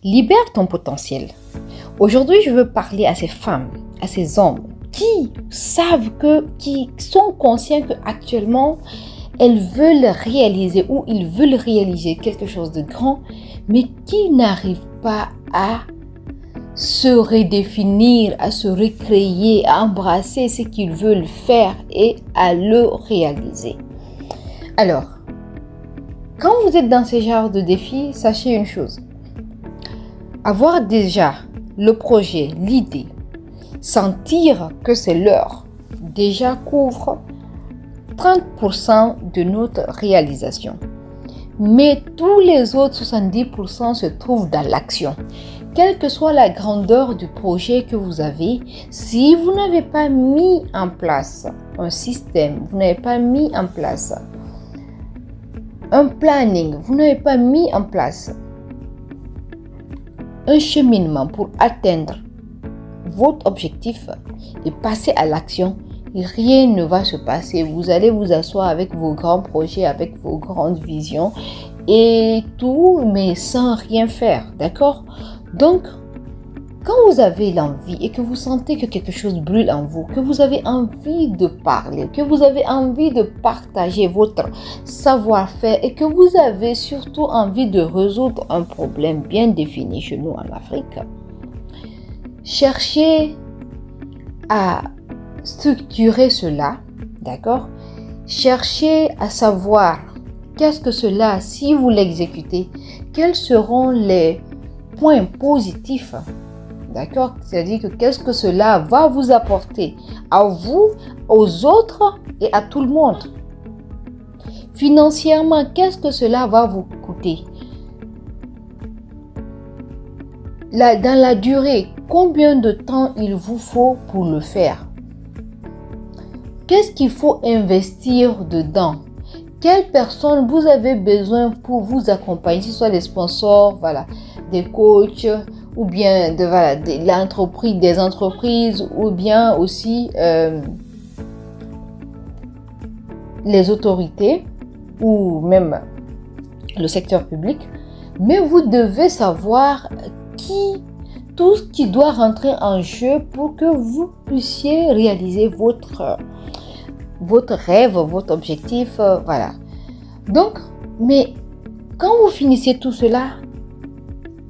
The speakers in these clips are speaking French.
Libère ton potentiel. Aujourd'hui, je veux parler à ces femmes, à ces hommes qui sont conscients qu'actuellement, elles veulent réaliser ou ils veulent réaliser quelque chose de grand, mais qui n'arrivent pas à se redéfinir, à se recréer, à embrasser ce qu'ils veulent faire et à le réaliser. Alors, quand vous êtes dans ce genre de défi, sachez une chose. Avoir déjà le projet, l'idée, sentir que c'est l'heure, déjà couvre 30% de notre réalisation. Mais tous les autres 70% se trouvent dans l'action. Quelle que soit la grandeur du projet que vous avez, si vous n'avez pas mis en place un système, vous n'avez pas mis en place un planning, vous n'avez pas mis en place un cheminement pour atteindre votre objectif et passer à l'action, rien ne va se passer. Vous allez vous asseoir avec vos grands projets, avec vos grandes visions et tout, mais sans rien faire, d'accord? Donc, quand vous avez l'envie et que vous sentez que quelque chose brûle en vous, que vous avez envie de parler, que vous avez envie de partager votre savoir-faire et que vous avez surtout envie de résoudre un problème bien défini chez nous en Afrique, cherchez à structurer cela, d'accord? Cherchez à savoir qu'est-ce que cela, si vous l'exécutez, quels seront les points positifs, d'accord? C'est-à-dire que qu'est-ce que cela va vous apporter à vous, aux autres et à tout le monde. Financièrement, qu'est-ce que cela va vous coûter? Dans la durée, combien de temps il vous faut pour le faire? Qu'est-ce qu'il faut investir dedans? Quelles personnes vous avez besoin pour vous accompagner, que ce soit des sponsors, voilà, des coachs, ou bien des entreprises, ou bien aussi les autorités, ou même le secteur public. Mais vous devez savoir tout ce qui doit rentrer en jeu pour que vous puissiez réaliser votre rêve, votre objectif, voilà. Donc, mais quand vous finissez tout cela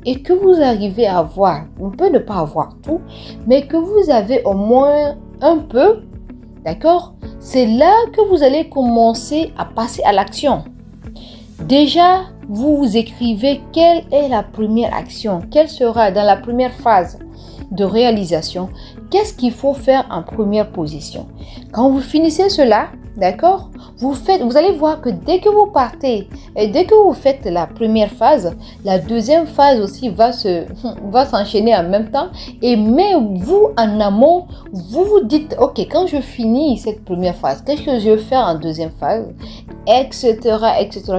et que vous arrivez à avoir, on peut ne pas avoir tout, mais que vous avez au moins un peu, d'accord? C'est là que vous allez commencer à passer à l'action. Déjà, vous écrivez quelle est la première action, quelle sera dans la première phase de réalisation, qu'est-ce qu'il faut faire en première position. Quand vous finissez cela, d'accord, vous allez voir que dès que vous partez et dès que vous faites la première phase, la deuxième phase aussi va s'enchaîner en même temps. Mais vous, en amont, vous vous dites, ok, quand je finis cette première phase, qu'est-ce que je vais faire en deuxième phase, etc.,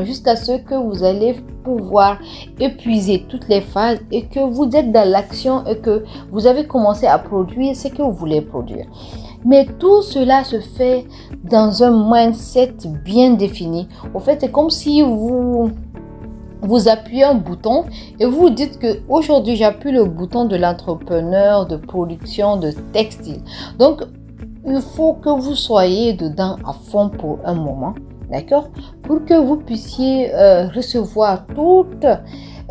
jusqu'à ce que vous allez pouvoir épuiser toutes les phases et que vous êtes dans l'action et que vous avez commencé à produire ce que vous voulez produire. Mais tout cela se fait dans un mindset bien défini. En fait, c'est comme si vous appuyez un bouton et vous dites que aujourd'hui j'appuie le bouton de l'entrepreneur de production de textile. Donc, il faut que vous soyez dedans à fond pour un moment, d'accord? Pour que vous puissiez recevoir toutes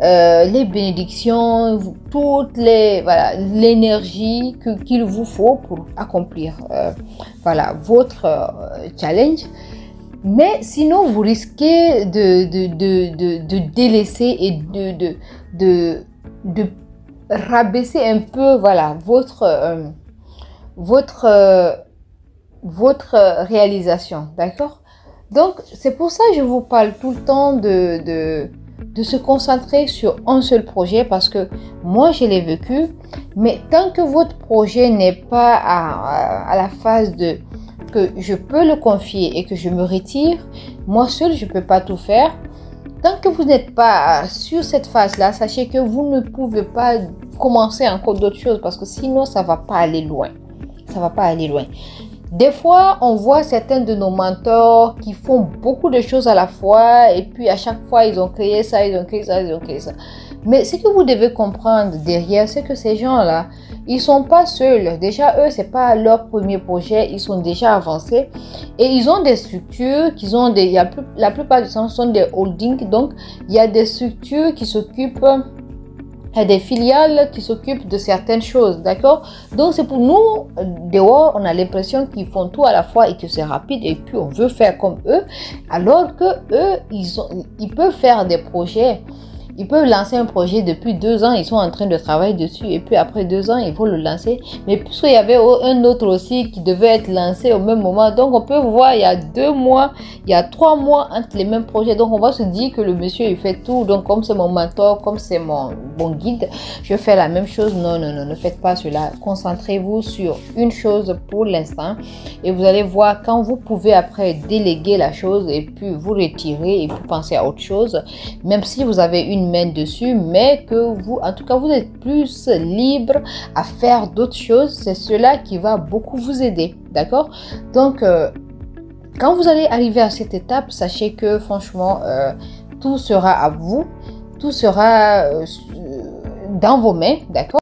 les bénédictions, toute l'énergie qu'il vous faut pour accomplir votre challenge. Mais sinon, vous risquez de délaisser et de rabaisser un peu votre réalisation, d'accord? Donc, c'est pour ça que je vous parle tout le temps de se concentrer sur un seul projet, parce que moi je l'ai vécu, mais tant que votre projet n'est pas à la phase de que je peux le confier et que je me retire, moi seul je peux pas tout faire. Tant que vous n'êtes pas sur cette phase là, sachez que vous ne pouvez pas commencer encore d'autres choses, parce que sinon ça va pas aller loin. Des fois, on voit certains de nos mentors qui font beaucoup de choses à la fois et puis à chaque fois, ils ont créé ça, ils ont créé ça, ils ont créé ça. Mais ce que vous devez comprendre derrière, c'est que ces gens-là, ils sont pas seuls. Déjà, eux, c'est pas leur premier projet, ils sont déjà avancés et ils ont des structures qui ont des, la plupart du temps, sont des holdings. Donc, il y a des structures qui s'occupent. Il y a des filiales qui s'occupent de certaines choses, d'accord? Donc, c'est pour nous, dehors, on a l'impression qu'ils font tout à la fois et que c'est rapide et puis on veut faire comme eux, alors que eux, ils peuvent faire des projets. Ils peuvent lancer un projet depuis 2 ans, ils sont en train de travailler dessus et puis après 2 ans, il faut le lancer. Mais puisqu'il y avait un autre aussi qui devait être lancé au même moment, donc on peut voir il y a 2 mois, il y a 3 mois entre les mêmes projets. Donc on va se dire que le monsieur il fait tout. Donc comme c'est mon mentor, comme c'est mon guide, je fais la même chose. Non, non, non, ne faites pas cela. Concentrez-vous sur une chose pour l'instant et vous allez voir quand vous pouvez après déléguer la chose et puis vous retirer et puis penser à autre chose, même si vous avez une main dessus, mais que vous, en tout cas, vous êtes plus libre à faire d'autres choses. C'est cela qui va beaucoup vous aider, d'accord? Donc, quand vous allez arriver à cette étape, sachez que franchement, tout sera à vous, tout sera dans vos mains, d'accord?